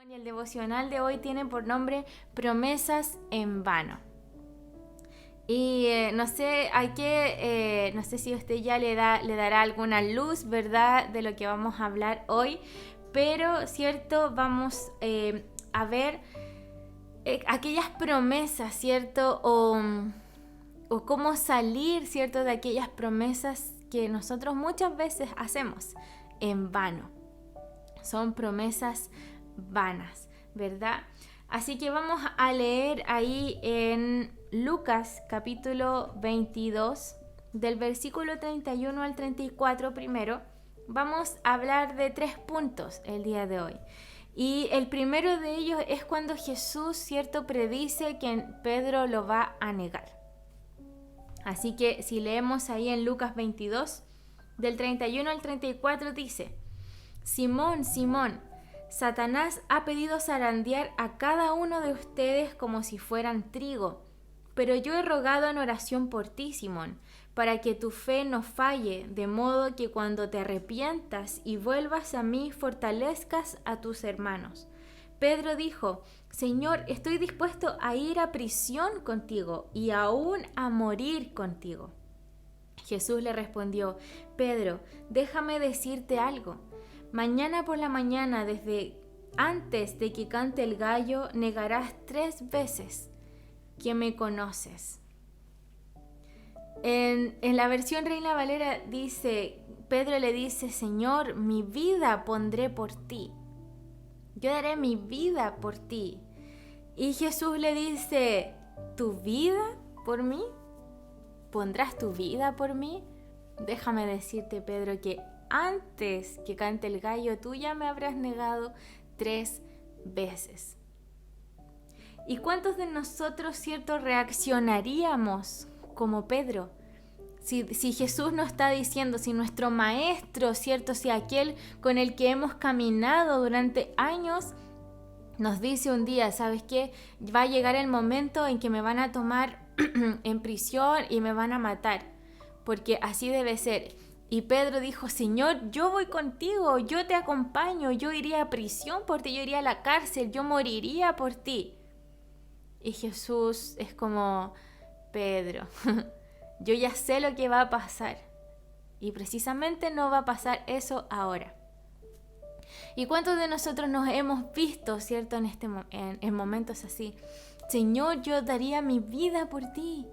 Y el devocional de hoy tiene por nombre Promesas en vano. Y no sé si usted ya le dará alguna luz, ¿verdad?, de lo que vamos a hablar hoy, pero cierto, vamos a ver aquellas promesas, ¿cierto? O cómo salir, ¿cierto?, de aquellas promesas que nosotros muchas veces hacemos en vano. Son promesas vanas, ¿verdad? Así que vamos a leer ahí en Lucas capítulo 22, del versículo 31 al 34 primero. Vamos a hablar de 3 puntos el día de hoy. Y el primero de ellos es cuando Jesús, ¿cierto?, predice que Pedro lo va a negar. Así que si leemos ahí en Lucas 22, del 31 al 34 dice: Simón, Simón, Satanás ha pedido zarandear a cada uno de ustedes como si fueran trigo, pero yo he rogado en oración por ti, Simón, para que tu fe no falle, de modo que cuando te arrepientas y vuelvas a mí, fortalezcas a tus hermanos. Pedro dijo: Señor, estoy dispuesto a ir a prisión contigo y aún a morir contigo. Jesús le respondió: Pedro, déjame decirte algo. Mañana por la mañana, desde antes de que cante el gallo, negarás 3 veces que me conoces. En la versión Reina Valera dice, Pedro le dice: Señor, mi vida pondré por ti. Yo daré mi vida por ti. Y Jesús le dice: ¿tu vida por mí? ¿Pondrás tu vida por mí? Déjame decirte, Pedro, que antes que cante el gallo, tú ya me habrás negado 3 veces. ¿Y cuántos de nosotros, cierto, reaccionaríamos como Pedro? Si Jesús nos está diciendo, si nuestro maestro, cierto, si aquel con el que hemos caminado durante años, nos dice un día: ¿sabes qué? Va a llegar el momento en que me van a tomar en prisión y me van a matar, porque así debe ser. Y Pedro dijo: Señor, yo voy contigo, yo te acompaño, yo iría a prisión por ti, yo iría a la cárcel, yo moriría por ti. Y Jesús es como: Pedro, yo ya sé lo que va a pasar, y precisamente no va a pasar eso ahora. ¿Y cuántos de nosotros nos hemos visto, cierto, en momentos así? Señor, yo daría mi vida por ti.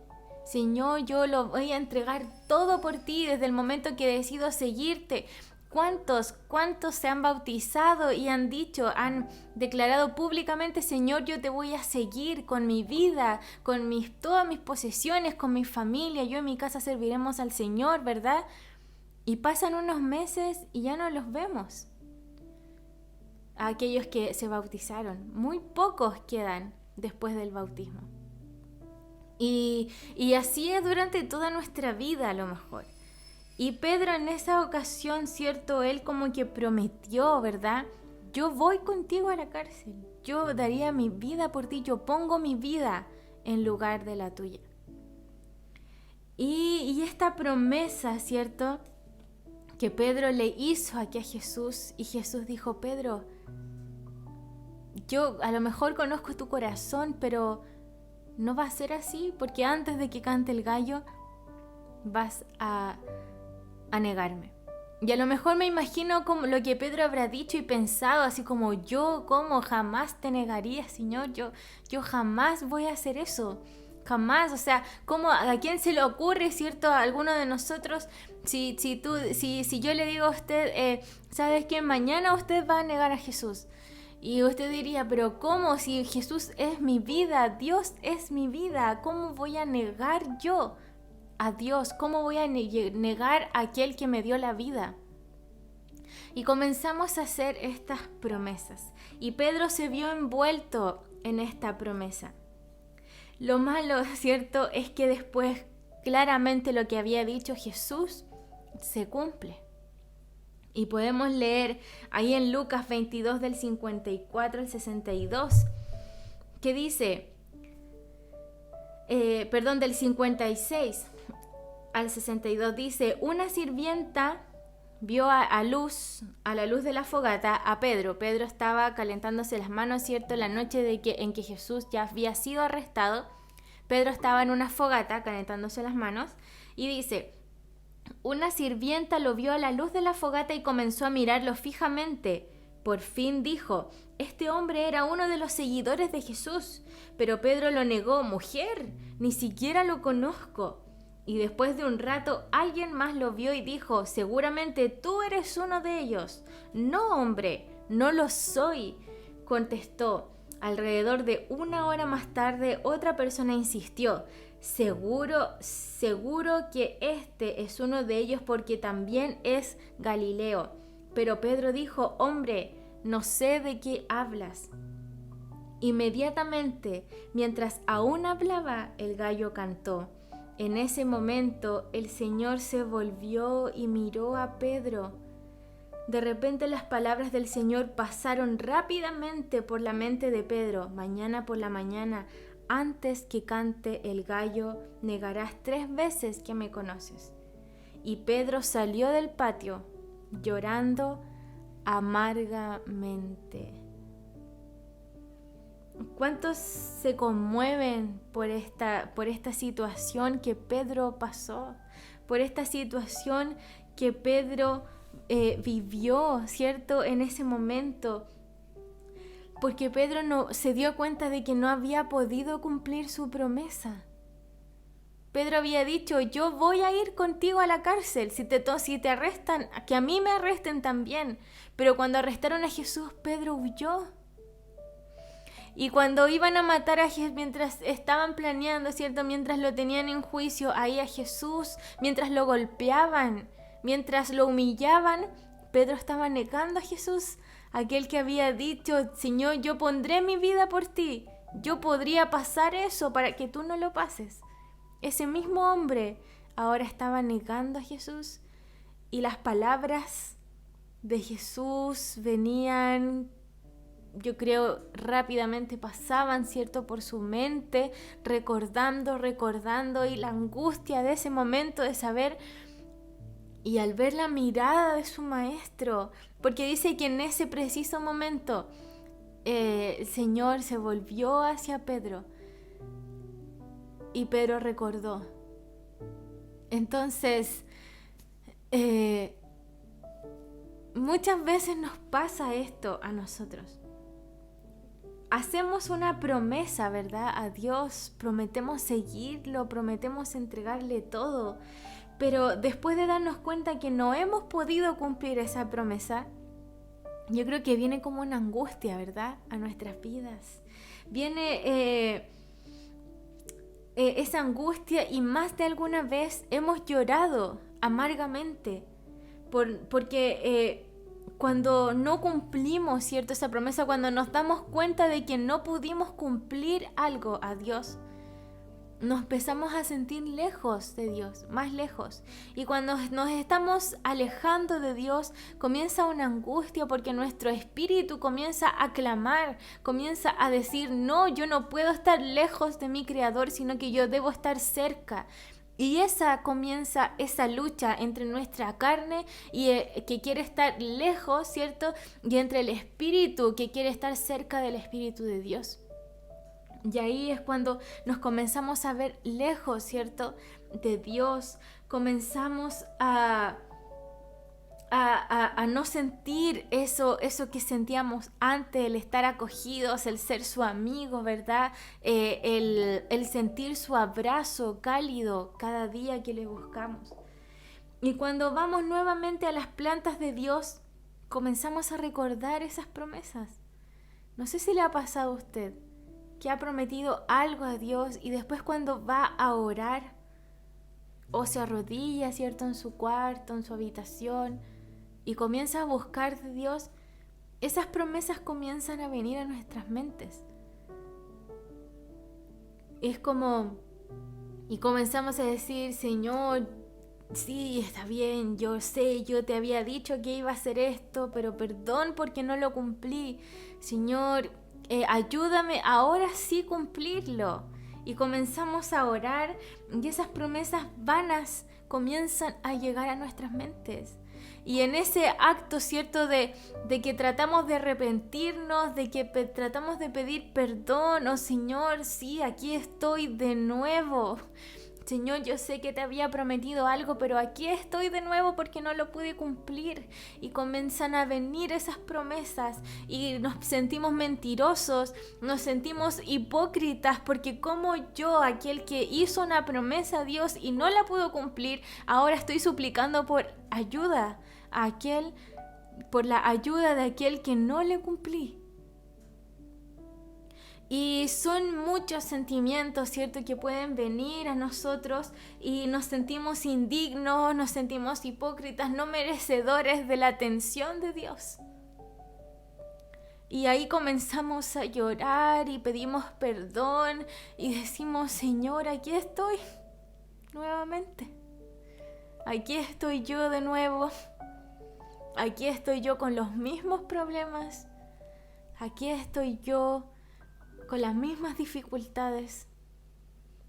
Señor, yo lo voy a entregar todo por ti desde el momento que decido seguirte. ¿Cuántos se han bautizado y han declarado públicamente: Señor, yo te voy a seguir con mi vida, con todas mis posesiones, con mi familia, yo en mi casa serviremos al Señor, ¿verdad? Y pasan unos meses y ya no los vemos. A aquellos que se bautizaron, muy pocos quedan después del bautismo. Y así es durante toda nuestra vida a lo mejor. Y Pedro en esa ocasión, cierto, él como que prometió, ¿verdad? Yo voy contigo a la cárcel, yo daría mi vida por ti, yo pongo mi vida en lugar de la tuya. Y esta promesa, ¿cierto?, que Pedro le hizo aquí a Jesús, y Jesús dijo: Pedro, yo a lo mejor conozco tu corazón, pero no va a ser así, porque antes de que cante el gallo vas a negarme. Y a lo mejor me imagino como lo que Pedro habrá dicho y pensado, así como: yo, ¿cómo? Jamás te negaría, Señor, yo jamás voy a hacer eso, jamás. O sea, ¿cómo? ¿A quién se le ocurre, cierto, a alguno de nosotros, si yo le digo a usted, ¿sabes qué? Mañana usted va a negar a Jesús. Y usted diría: pero ¿cómo? Si Jesús es mi vida, Dios es mi vida, ¿cómo voy a negar yo a Dios? ¿Cómo voy a negar a aquel que me dio la vida? Y comenzamos a hacer estas promesas. Y Pedro se vio envuelto en esta promesa. Lo malo, ¿cierto?, es que después claramente lo que había dicho Jesús se cumple. Y podemos leer ahí en Lucas 22 del 54 al 62, que dice, del 56 al 62 dice: una sirvienta vio a la luz de la fogata a Pedro. Pedro estaba calentándose las manos, ¿cierto? La noche en que Jesús ya había sido arrestado. Pedro estaba en una fogata calentándose las manos y dice: una sirvienta lo vio a la luz de la fogata y comenzó a mirarlo fijamente. Por fin dijo: este hombre era uno de los seguidores de Jesús. Pero Pedro lo negó: mujer, ni siquiera lo conozco. Y después de un rato alguien más lo vio y dijo: seguramente tú eres uno de ellos. No, hombre, no lo soy, contestó. Alrededor de 1 hora más tarde otra persona insistió: seguro que este es uno de ellos porque también es Galileo. Pero Pedro dijo: hombre, no sé de qué hablas. Inmediatamente, mientras aún hablaba, el gallo cantó. En ese momento el Señor se volvió y miró a Pedro. De repente las palabras del Señor pasaron rápidamente por la mente de Pedro. Mañana por la mañana, antes que cante el gallo, negarás 3 veces que me conoces. Y Pedro salió del patio llorando amargamente. ¿Cuántos se conmueven por esta situación que Pedro pasó? Por esta situación que Pedro vivió, ¿cierto? En ese momento. Porque Pedro no se dio cuenta de que no había podido cumplir su promesa. Pedro había dicho: yo voy a ir contigo a la cárcel, si te arrestan, que a mí me arresten también. Pero cuando arrestaron a Jesús, Pedro huyó. Y cuando iban a matar a Jesús, mientras estaban planeando, ¿cierto? Mientras lo tenían en juicio ahí a Jesús, mientras lo golpeaban, mientras lo humillaban, Pedro estaba negando a Jesús, aquel que había dicho: Señor, yo pondré mi vida por ti. Yo podría pasar eso para que tú no lo pases. Ese mismo hombre ahora estaba negando a Jesús y las palabras de Jesús venían, yo creo, rápidamente pasaban, ¿cierto?, por su mente, recordando, y la angustia de ese momento de saber, y al ver la mirada de su maestro, porque dice que en ese preciso momento el Señor se volvió hacia Pedro y Pedro recordó. Entonces, muchas veces nos pasa esto a nosotros. Hacemos una promesa, ¿verdad?, a Dios, prometemos seguirlo, prometemos entregarle todo, pero después de darnos cuenta que no hemos podido cumplir esa promesa, yo creo que viene como una angustia, ¿verdad?, a nuestras vidas. Viene esa angustia, y más de alguna vez hemos llorado amargamente porque cuando no cumplimos, ¿cierto?, esa promesa, cuando nos damos cuenta de que no pudimos cumplir algo a Dios, nos empezamos a sentir lejos de Dios, más lejos. Y cuando nos estamos alejando de Dios, comienza una angustia porque nuestro espíritu comienza a clamar, comienza a decir: no, yo no puedo estar lejos de mi Creador, sino que yo debo estar cerca. Y comienza esa lucha entre nuestra carne y que quiere estar lejos, ¿cierto?, y entre el espíritu que quiere estar cerca del Espíritu de Dios. Y ahí es cuando nos comenzamos a ver lejos, ¿cierto?, de Dios. Comenzamos a no sentir eso que sentíamos antes, el estar acogidos, el ser su amigo, ¿verdad? El sentir su abrazo cálido cada día que le buscamos. Y cuando vamos nuevamente a las plantas de Dios, comenzamos a recordar esas promesas. No sé si le ha pasado a usted que ha prometido algo a Dios y después cuando va a orar o se arrodilla, ¿cierto?, en su cuarto, en su habitación, y comienza a buscar de Dios, esas promesas comienzan a venir a nuestras mentes. Es como, y comenzamos a decir: Señor, sí, está bien, yo sé, yo te había dicho que iba a hacer esto, pero perdón porque no lo cumplí. Señor, ayúdame ahora sí cumplirlo. Y comenzamos a orar y esas promesas vanas comienzan a llegar a nuestras mentes. Y en ese acto, ¿cierto? De que tratamos de arrepentirnos, de que tratamos de pedir perdón. Oh Señor, sí, aquí estoy de nuevo. Señor, yo sé que te había prometido algo, pero aquí estoy de nuevo porque no lo pude cumplir. Y comienzan a venir esas promesas y nos sentimos mentirosos, nos sentimos hipócritas, porque como yo, aquel que hizo una promesa a Dios y no la pudo cumplir, ahora estoy suplicando por ayuda por la ayuda de aquel que no le cumplí. Y son muchos sentimientos, ¿cierto?, que pueden venir a nosotros y nos sentimos indignos, nos sentimos hipócritas, no merecedores de la atención de Dios. Y ahí comenzamos a llorar y pedimos perdón y decimos, Señor, aquí estoy nuevamente. Aquí estoy yo de nuevo. Aquí estoy yo con los mismos problemas. Aquí estoy yo con las mismas dificultades,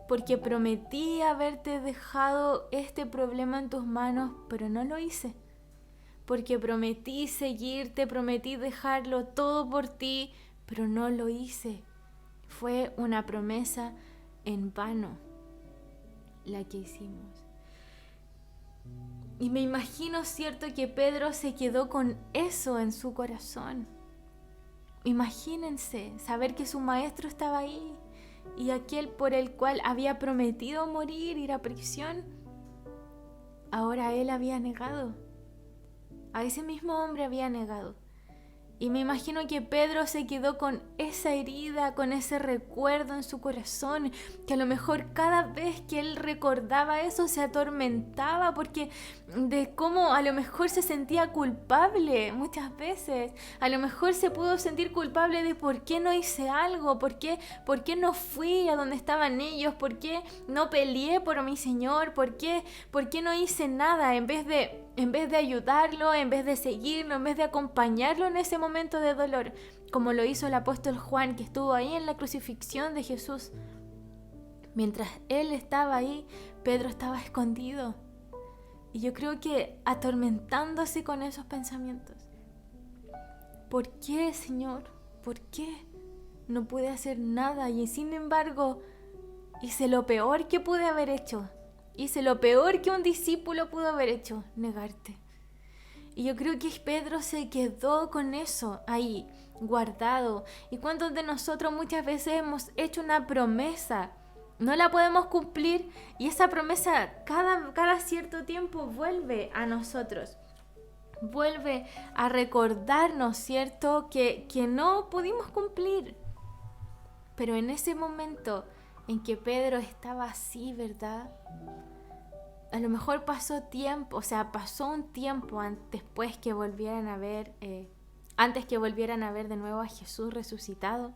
porque prometí haberte dejado este problema en tus manos, pero no lo hice, porque prometí seguirte, prometí dejarlo todo por ti, pero no lo hice. Fue una promesa en vano la que hicimos. Y me imagino, cierto, que Pedro se quedó con eso en su corazón. Imagínense saber que su maestro estaba ahí y aquel por el cual había prometido morir, ir a prisión, ahora él había negado. A ese mismo hombre había negado. Y me imagino que Pedro se quedó con esa herida, con ese recuerdo en su corazón, que a lo mejor cada vez que él recordaba eso se atormentaba, porque de cómo a lo mejor se sentía culpable muchas veces. A lo mejor se pudo sentir culpable de por qué no hice algo, por qué no fui a donde estaban ellos, por qué no peleé por mi Señor, por qué no hice nada en vez de ayudarlo, en vez de seguirlo, en vez de acompañarlo en ese momento de dolor, como lo hizo el apóstol Juan, que estuvo ahí en la crucifixión de Jesús. Mientras él estaba ahí, Pedro estaba escondido. Y yo creo que atormentándose con esos pensamientos. ¿Por qué, Señor? ¿Por qué no pude hacer nada? Y sin embargo, hice lo peor que pude haber hecho. Hice lo peor que un discípulo pudo haber hecho, negarte. Y yo creo que Pedro se quedó con eso ahí, guardado. ¿Y cuántos de nosotros muchas veces hemos hecho una promesa? No la podemos cumplir y esa promesa cada cierto tiempo vuelve a nosotros. Vuelve a recordarnos, ¿cierto?, que no pudimos cumplir. Pero en ese momento en que Pedro estaba así, ¿verdad? A lo mejor pasó un tiempo después que volvieran a ver, antes que volvieran a ver de nuevo a Jesús resucitado.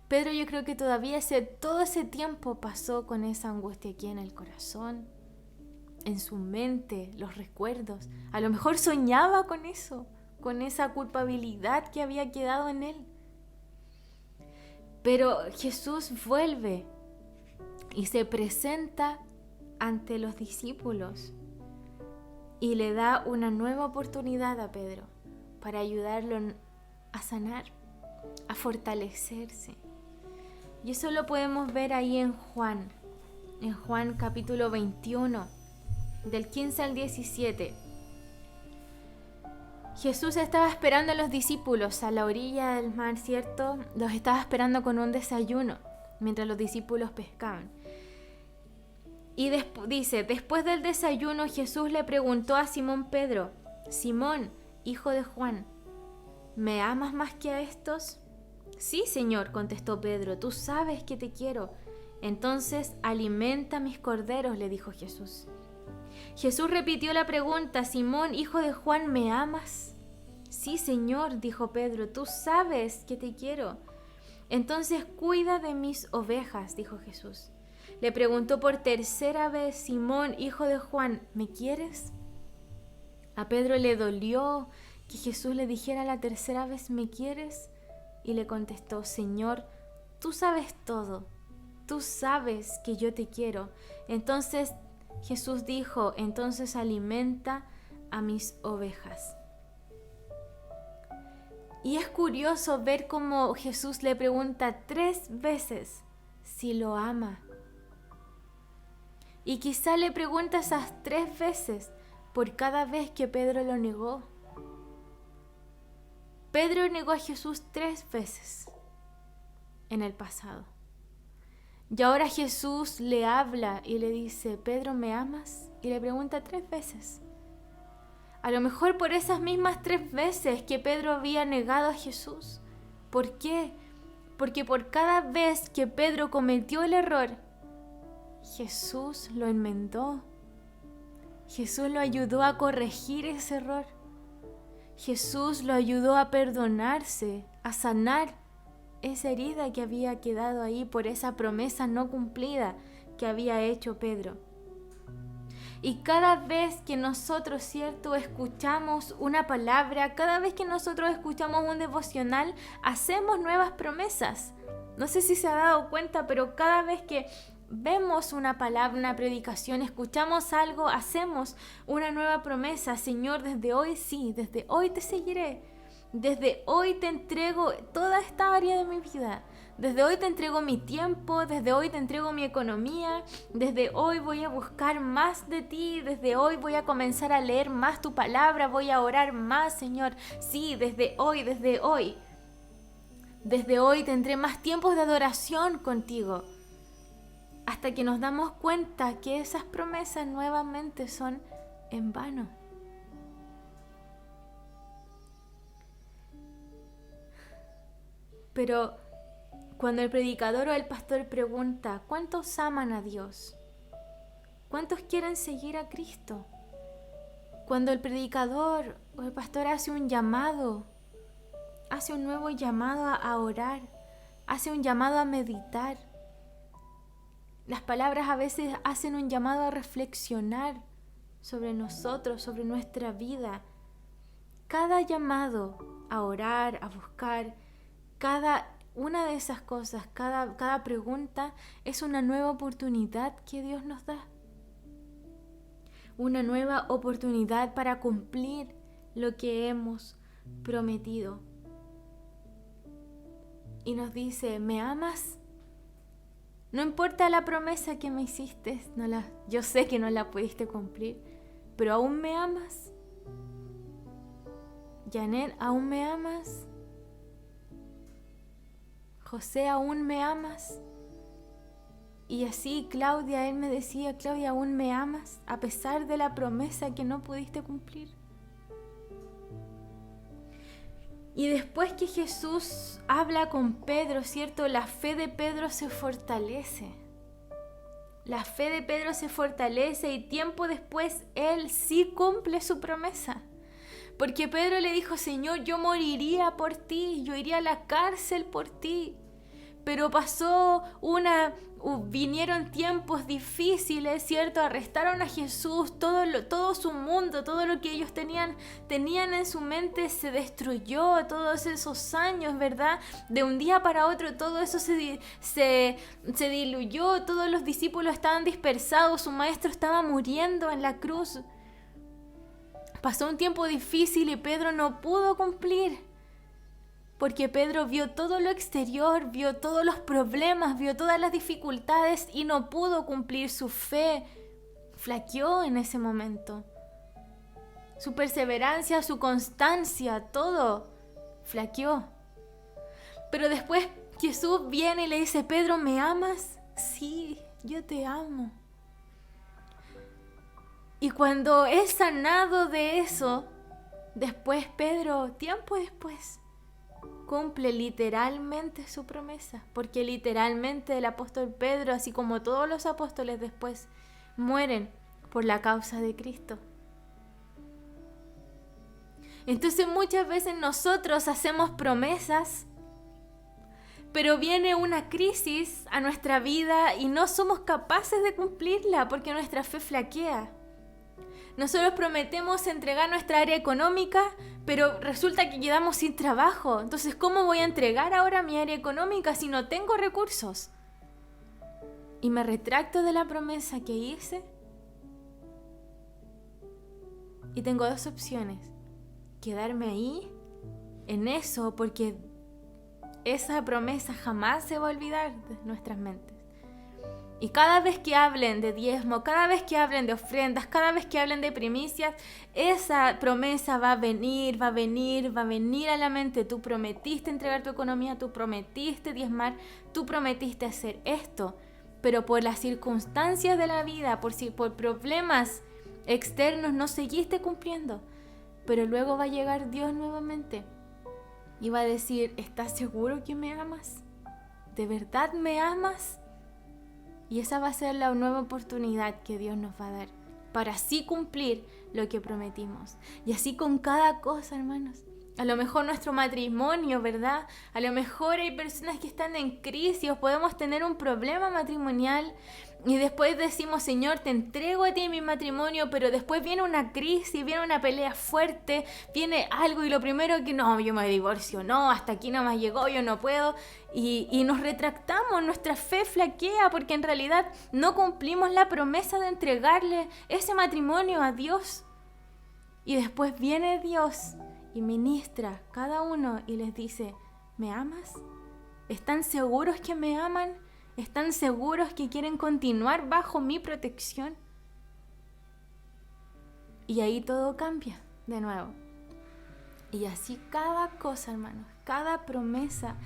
Pedro, yo creo que todavía todo ese tiempo pasó con esa angustia aquí en el corazón, en su mente, los recuerdos. A lo mejor soñaba con eso, con esa culpabilidad que había quedado en él. Pero Jesús vuelve y se presenta ante los discípulos y le da una nueva oportunidad a Pedro para ayudarlo a sanar, a fortalecerse. Y eso lo podemos ver ahí en Juan capítulo 21, del 15 al 17. Jesús estaba esperando a los discípulos a la orilla del mar, ¿cierto? Los estaba esperando con un desayuno, mientras los discípulos pescaban. Y dice, después del desayuno Jesús le preguntó a Simón Pedro, Simón, hijo de Juan, ¿me amas más que a estos? Sí, Señor, contestó Pedro, tú sabes que te quiero. Entonces alimenta mis corderos, le dijo Jesús. Jesús repitió la pregunta, Simón, hijo de Juan, ¿me amas? Sí, Señor, dijo Pedro, tú sabes que te quiero. Entonces cuida de mis ovejas, dijo Jesús. Le preguntó por tercera vez, Simón, hijo de Juan, ¿me quieres? A Pedro le dolió que Jesús le dijera la tercera vez, ¿me quieres? Y le contestó, Señor, tú sabes todo, tú sabes que yo te quiero. Entonces Jesús dijo, entonces alimenta a mis ovejas. Y es curioso ver cómo Jesús le pregunta 3 veces si lo ama. Y quizá le pregunta esas 3 veces por cada vez que Pedro lo negó. Pedro negó a Jesús 3 veces en el pasado. Y ahora Jesús le habla y le dice, Pedro, ¿me amas? Y le pregunta 3 veces. A lo mejor por esas mismas 3 veces que Pedro había negado a Jesús. ¿Por qué? Porque por cada vez que Pedro cometió el error, Jesús lo enmendó. Jesús lo ayudó a corregir ese error. Jesús lo ayudó a perdonarse, a sanar esa herida que había quedado ahí por esa promesa no cumplida que había hecho Pedro. Y cada vez que nosotros, ¿cierto?, escuchamos una palabra, cada vez que nosotros escuchamos un devocional, hacemos nuevas promesas. No sé si se ha dado cuenta, pero cada vez que vemos una palabra, una predicación, escuchamos algo, hacemos una nueva promesa. Señor, desde hoy sí, desde hoy te seguiré. Desde hoy te entrego toda esta área de mi vida. Desde hoy te entrego mi tiempo, desde hoy te entrego mi economía, desde hoy voy a buscar más de ti, desde hoy voy a comenzar a leer más tu palabra, voy a orar más, Señor. Sí, desde hoy. Desde hoy tendré más tiempos de adoración contigo. Hasta que nos damos cuenta que esas promesas nuevamente son en vano. Pero cuando el predicador o el pastor pregunta, ¿cuántos aman a Dios? ¿Cuántos quieren seguir a Cristo? Cuando el predicador o el pastor hace un llamado, hace un nuevo llamado a orar, hace un llamado a meditar. Las palabras a veces hacen un llamado a reflexionar sobre nosotros, sobre nuestra vida. Cada llamado a orar, a buscar, cada una de esas cosas, cada pregunta es una nueva oportunidad que Dios nos da. Una nueva oportunidad para cumplir lo que hemos prometido. Y nos dice, ¿me amas? No importa la promesa que me hiciste, yo sé que no la pudiste cumplir, pero ¿aún me amas? Janet, ¿aún me amas? José, ¿aún me amas? Y así Claudia, él me decía, Claudia, ¿aún me amas? A pesar de la promesa que no pudiste cumplir. Y después que Jesús habla con Pedro, ¿cierto? La fe de Pedro se fortalece. La fe de Pedro se fortalece y tiempo después él sí cumple su promesa. Porque Pedro le dijo, Señor, yo moriría por ti, yo iría a la cárcel por ti. Pero vinieron tiempos difíciles, ¿cierto? Arrestaron a Jesús, todo su mundo, todo lo que ellos tenían en su mente se destruyó, todos esos años, ¿verdad? De un día para otro todo eso se diluyó, todos los discípulos estaban dispersados, su maestro estaba muriendo en la cruz. Pasó un tiempo difícil y Pedro no pudo cumplir. Porque Pedro vio todo lo exterior, vio todos los problemas, vio todas las dificultades y no pudo cumplir. Su fe flaqueó en ese momento. Su perseverancia, su constancia, todo flaqueó. Pero después Jesús viene y le dice, Pedro, ¿me amas? Sí, yo te amo. Y cuando es sanado de eso, después Pedro, tiempo después, cumple literalmente su promesa, porque literalmente el apóstol Pedro, así como todos los apóstoles después, mueren por la causa de Cristo. Entonces muchas veces nosotros hacemos promesas, pero viene una crisis a nuestra vida y no somos capaces de cumplirla porque nuestra fe flaquea. Nosotros prometemos entregar nuestra área económica, pero resulta que quedamos sin trabajo. Entonces, ¿cómo voy a entregar ahora mi área económica si no tengo recursos? Y me retracto de la promesa que hice. Y tengo dos opciones: quedarme ahí, en eso, porque esa promesa jamás se va a olvidar de nuestras mentes. Y cada vez que hablen de diezmo, cada vez que hablen de ofrendas, cada vez que hablen de primicias, esa promesa va a venir, va a venir, va a venir a la mente. Tú prometiste entregar tu economía, tú prometiste diezmar, tú prometiste hacer esto, pero por las circunstancias de la vida, por problemas externos, no seguiste cumpliendo. Pero luego va a llegar Dios nuevamente y va a decir: ¿estás seguro que me amas? ¿De verdad me amas? Y esa va a ser la nueva oportunidad que Dios nos va a dar para así cumplir lo que prometimos. Y así con cada cosa, hermanos. A lo mejor nuestro matrimonio, ¿verdad? A lo mejor hay personas que están en crisis o podemos tener un problema matrimonial y después decimos: Señor, te entrego a ti mi matrimonio, pero después viene una crisis, viene una pelea fuerte, viene algo y lo primero que no, yo me divorcio, no, hasta aquí nomás llegó, yo no puedo, y nos retractamos, nuestra fe flaquea porque en realidad no cumplimos la promesa de entregarle ese matrimonio a Dios. Y después viene Dios y ministra cada uno y les dice: ¿me amas? ¿Están seguros que me aman? ¿Están seguros que quieren continuar bajo mi protección? Y ahí todo cambia de nuevo. Y así cada cosa, hermanos, cada promesa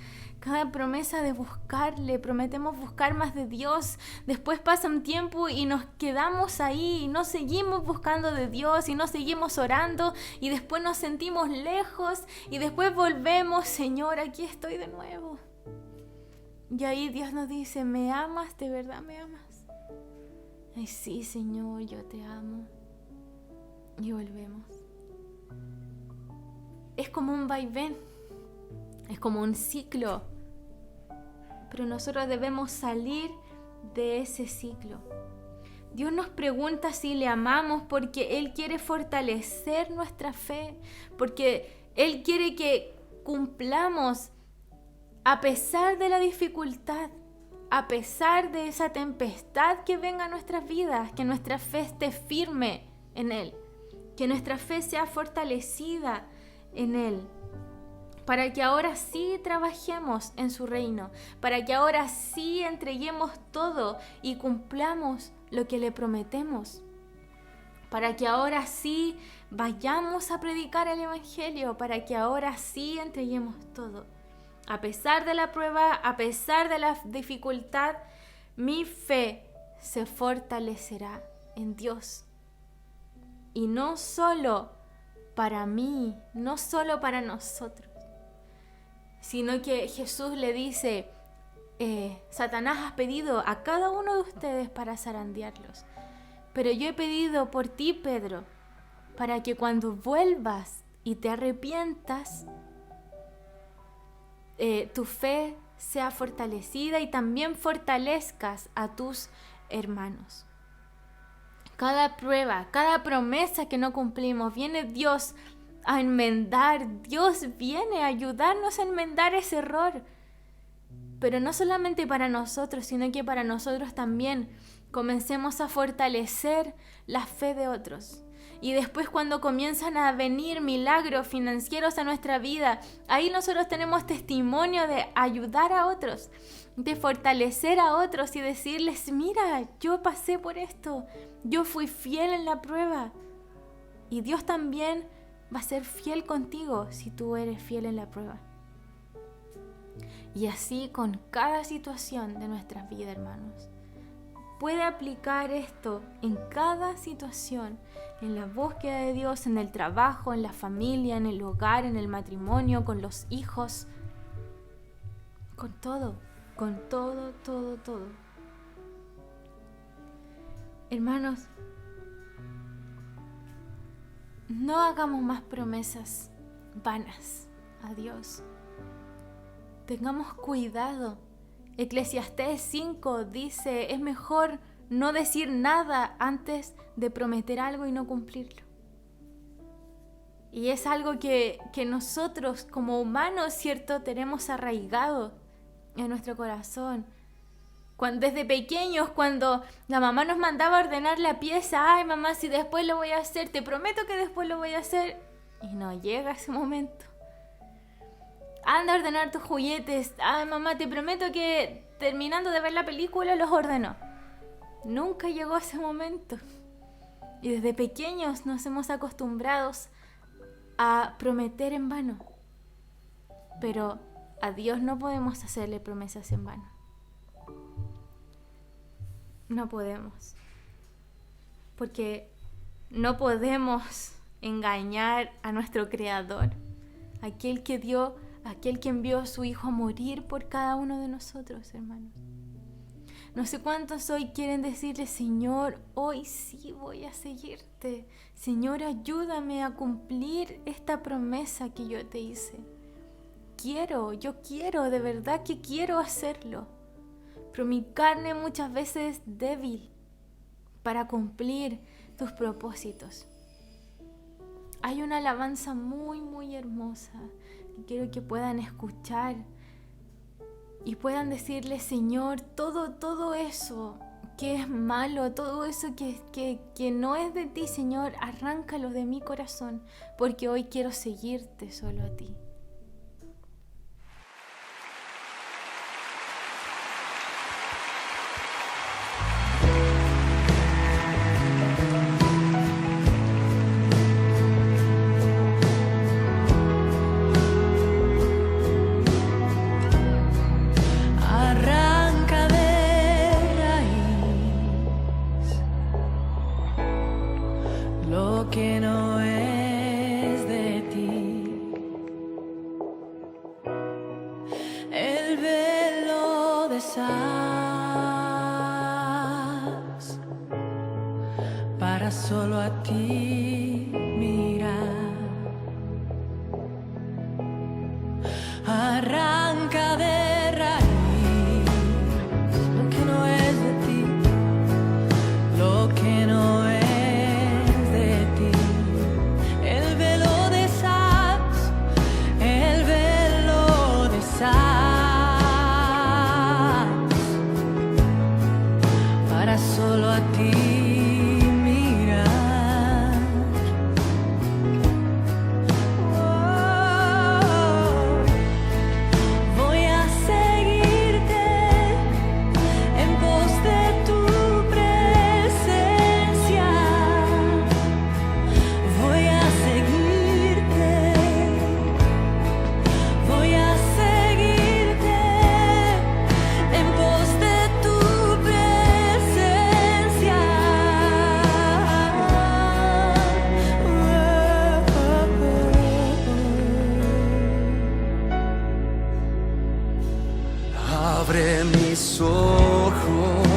de buscarle, prometemos buscar más de Dios. Después pasa un tiempo y nos quedamos ahí y no seguimos buscando de Dios y no seguimos orando y después nos sentimos lejos y después volvemos: Señor, aquí estoy de nuevo. Y ahí Dios nos dice: ¿me amas? ¿De verdad me amas? Ay, sí, Señor, yo te amo. Y volvemos. Es como un vaivén, es como un ciclo, pero nosotros debemos salir de ese ciclo. Dios nos pregunta si le amamos porque Él quiere fortalecer nuestra fe, porque Él quiere que cumplamos a pesar de la dificultad, a pesar de esa tempestad que venga a nuestras vidas, que nuestra fe esté firme en Él, que nuestra fe sea fortalecida en Él, para que ahora sí trabajemos en su reino, para que ahora sí entreguemos todo y cumplamos lo que le prometemos, para que ahora sí vayamos a predicar el Evangelio, para que ahora sí entreguemos todo. A pesar de la prueba, a pesar de la dificultad, mi fe se fortalecerá en Dios. Y no solo para mí, no solo para nosotros, sino que Jesús le dice: Satanás ha pedido a cada uno de ustedes para zarandearlos, pero yo he pedido por ti, Pedro, para que cuando vuelvas y te arrepientas, tu fe sea fortalecida y también fortalezcas a tus hermanos. Cada prueba, cada promesa que no cumplimos, viene Dios a enmendar. Dios viene a ayudarnos a enmendar ese error. Pero no solamente para nosotros, sino que para nosotros también comencemos a fortalecer la fe de otros. Y después, cuando comienzan a venir milagros financieros a nuestra vida, ahí nosotros tenemos testimonio de ayudar a otros, de fortalecer a otros y decirles: mira, yo pasé por esto, yo fui fiel en la prueba. Y Dios también va a ser fiel contigo si tú eres fiel en la prueba. Y así con cada situación de nuestras vidas, hermanos. Puede aplicar esto en cada situación, en la búsqueda de Dios, en el trabajo, en la familia, en el hogar, en el matrimonio, con los hijos, con todo, todo. Hermanos, no hagamos más promesas vanas a Dios. Tengamos cuidado. Eclesiastés 5 dice: es mejor no decir nada antes de prometer algo y no cumplirlo. Y es algo que nosotros como humanos, ¿cierto?, tenemos arraigado en nuestro corazón. Desde pequeños, cuando la mamá nos mandaba a ordenar la pieza, ay mamá, si después lo voy a hacer, te prometo que después lo voy a hacer. Y no llega ese momento. Anda a ordenar tus juguetes, ay mamá, te prometo que terminando de ver la película los ordeno. Nunca llegó ese momento. Y desde pequeños nos hemos acostumbrado a prometer en vano. Pero a Dios no podemos hacerle promesas en vano. No podemos. Porque no podemos engañar a nuestro Creador, aquel que envió a su Hijo a morir por cada uno de nosotros, hermanos. No sé cuántos hoy quieren decirle, Señor, hoy sí voy a seguirte. Señor, ayúdame a cumplir esta promesa que yo te hice. Yo quiero, de verdad que quiero hacerlo. Pero mi carne muchas veces es débil para cumplir tus propósitos. Hay una alabanza muy, muy hermosa que quiero que puedan escuchar y puedan decirle, Señor, todo eso que es malo, todo eso que no es de ti, Señor, arráncalo de mi corazón, porque hoy quiero seguirte solo a ti. Lo que no es de ti, el velo deshaz para solo a ti mirar. Arranca de raíz lo que no es de ti, lo que no es. Para solo a ti mirar. Voy a seguirte en pos de tu presencia. Voy a seguirte. Voy a seguirte en pos de tu presencia. Abre mis ojos,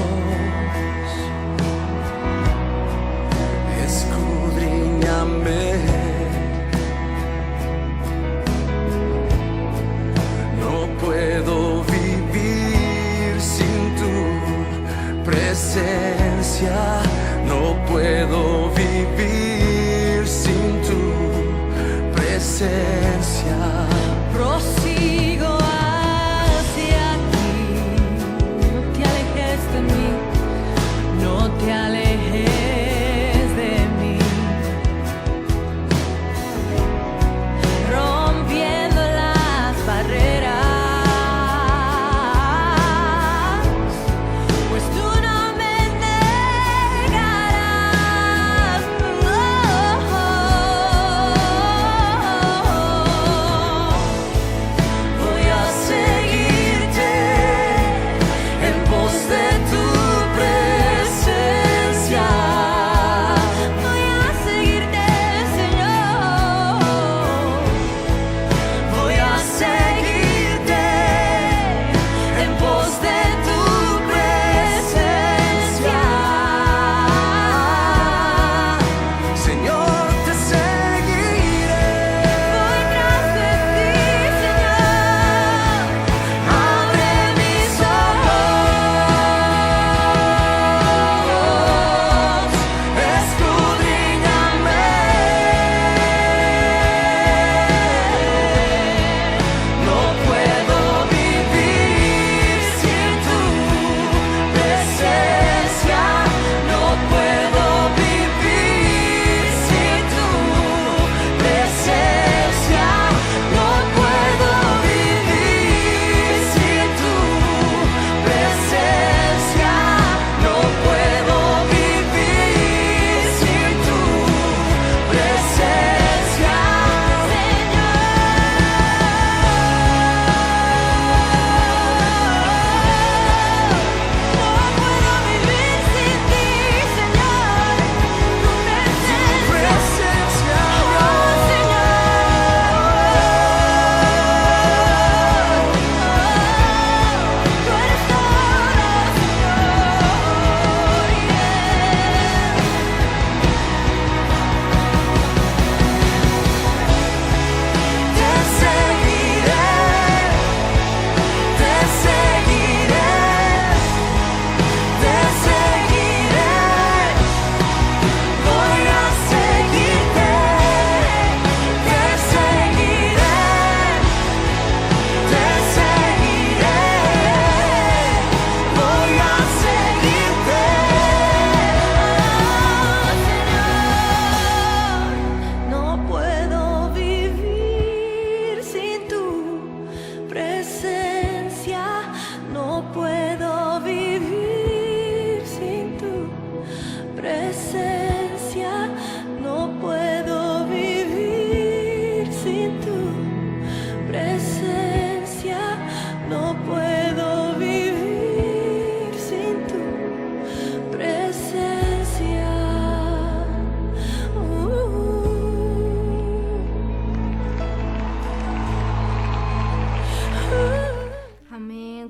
escudriñame. No puedo vivir sin tu presencia, no puedo vivir sin tu presencia. Prosigo hacia ti, no te alejes de mí.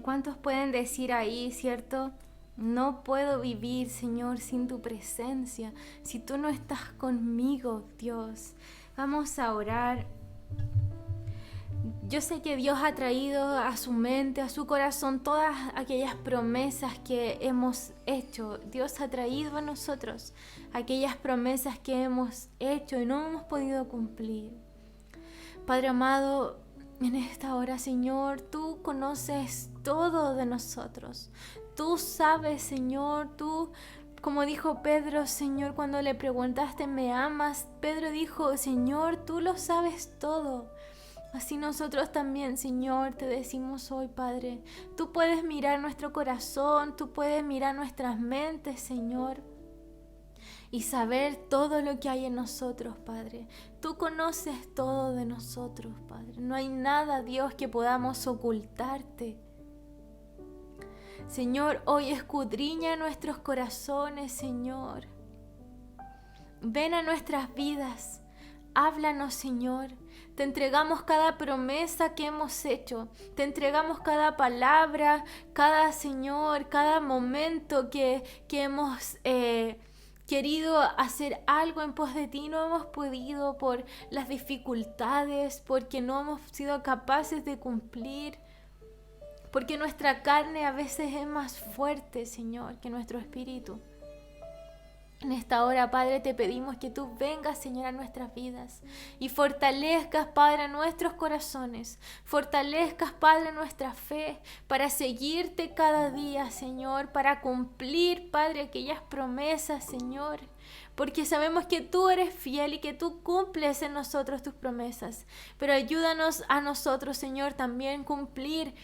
¿Cuántos pueden decir ahí, cierto? No puedo vivir, Señor, sin tu presencia. Si tú no estás conmigo, Dios. Vamos a orar. Yo sé que Dios ha traído a su mente, a su corazón, todas aquellas promesas que hemos hecho. Dios ha traído a nosotros aquellas promesas que hemos hecho y no hemos podido cumplir. Padre amado, en esta hora, Señor, tú conoces todo de nosotros. Tú sabes, Señor, tú, como dijo Pedro, Señor, cuando le preguntaste, ¿me amas? Pedro dijo, Señor, tú lo sabes todo. Así nosotros también, Señor, te decimos hoy, Padre, tú puedes mirar nuestro corazón, tú puedes mirar nuestras mentes, Señor, y saber todo lo que hay en nosotros, Padre. Tú conoces todo de nosotros, Padre. No hay nada, Dios, que podamos ocultarte. Señor, hoy escudriña nuestros corazones, Señor. Ven a nuestras vidas. Háblanos, Señor. Te entregamos cada promesa que hemos hecho. Te entregamos cada palabra, cada, Señor, cada momento que hemos querido hacer algo en pos de ti. No hemos podido por las dificultades, porque no hemos sido capaces de cumplir. Porque nuestra carne a veces es más fuerte, Señor, que nuestro espíritu. En esta hora, Padre, te pedimos que tú vengas, Señor, a nuestras vidas y fortalezcas, Padre, nuestros corazones. Fortalezcas, Padre, nuestra fe para seguirte cada día, Señor, para cumplir, Padre, aquellas promesas, Señor. Porque sabemos que tú eres fiel y que tú cumples en nosotros tus promesas. Pero ayúdanos a nosotros, Señor, también cumplir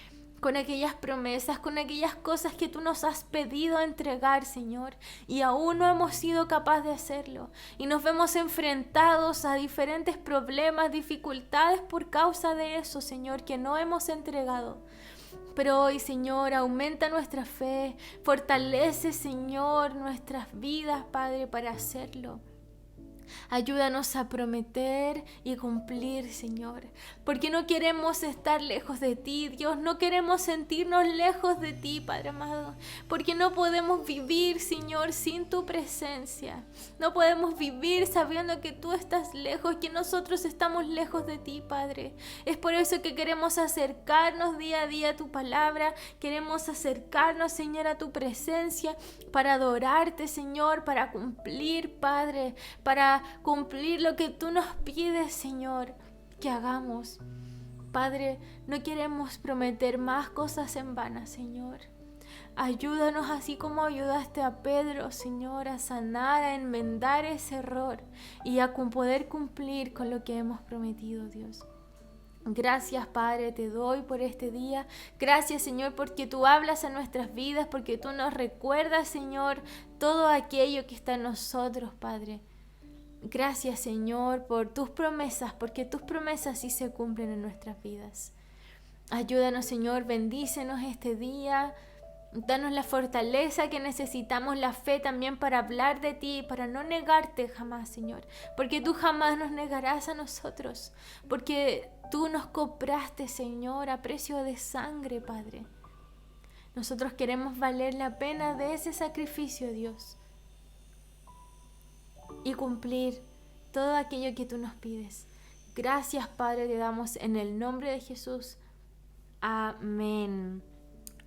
con aquellas promesas, con aquellas cosas que tú nos has pedido entregar, Señor, y aún no hemos sido capaces de hacerlo. Y nos vemos enfrentados a diferentes problemas, dificultades por causa de eso, Señor, que no hemos entregado. Pero hoy, Señor, aumenta nuestra fe, fortalece, Señor, nuestras vidas, Padre, para hacerlo. Ayúdanos a prometer y cumplir, Señor, porque no queremos estar lejos de ti, Dios, no queremos sentirnos lejos de ti, Padre amado, porque no podemos vivir, Señor, sin tu presencia. No podemos vivir sabiendo que tú estás lejos, que nosotros estamos lejos de ti, Padre. Es por eso que queremos acercarnos día a día a tu palabra, queremos acercarnos, Señor, a tu presencia para adorarte, Señor, para cumplir, Padre, para cumplir lo que tú nos pides, Señor, que hagamos. Padre, no queremos prometer más cosas en vano, Señor. Ayúdanos así como ayudaste a Pedro, Señor, a sanar, a enmendar ese error y a poder cumplir con lo que hemos prometido, Dios. Gracias, Padre, te doy por este día. Gracias, Señor, porque tú hablas a nuestras vidas, porque tú nos recuerdas, Señor, todo aquello que está en nosotros, Padre. Gracias, Señor, por tus promesas, porque tus promesas sí se cumplen en nuestras vidas. Ayúdanos, Señor, bendícenos este día. Danos la fortaleza que necesitamos, la fe también para hablar de ti, para no negarte jamás, Señor. Porque tú jamás nos negarás a nosotros. Porque tú nos compraste, Señor, a precio de sangre, Padre. Nosotros queremos valer la pena de ese sacrificio, Dios, y cumplir todo aquello que tú nos pides. Gracias, Padre, te damos en el nombre de Jesús. Amén.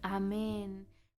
Amén.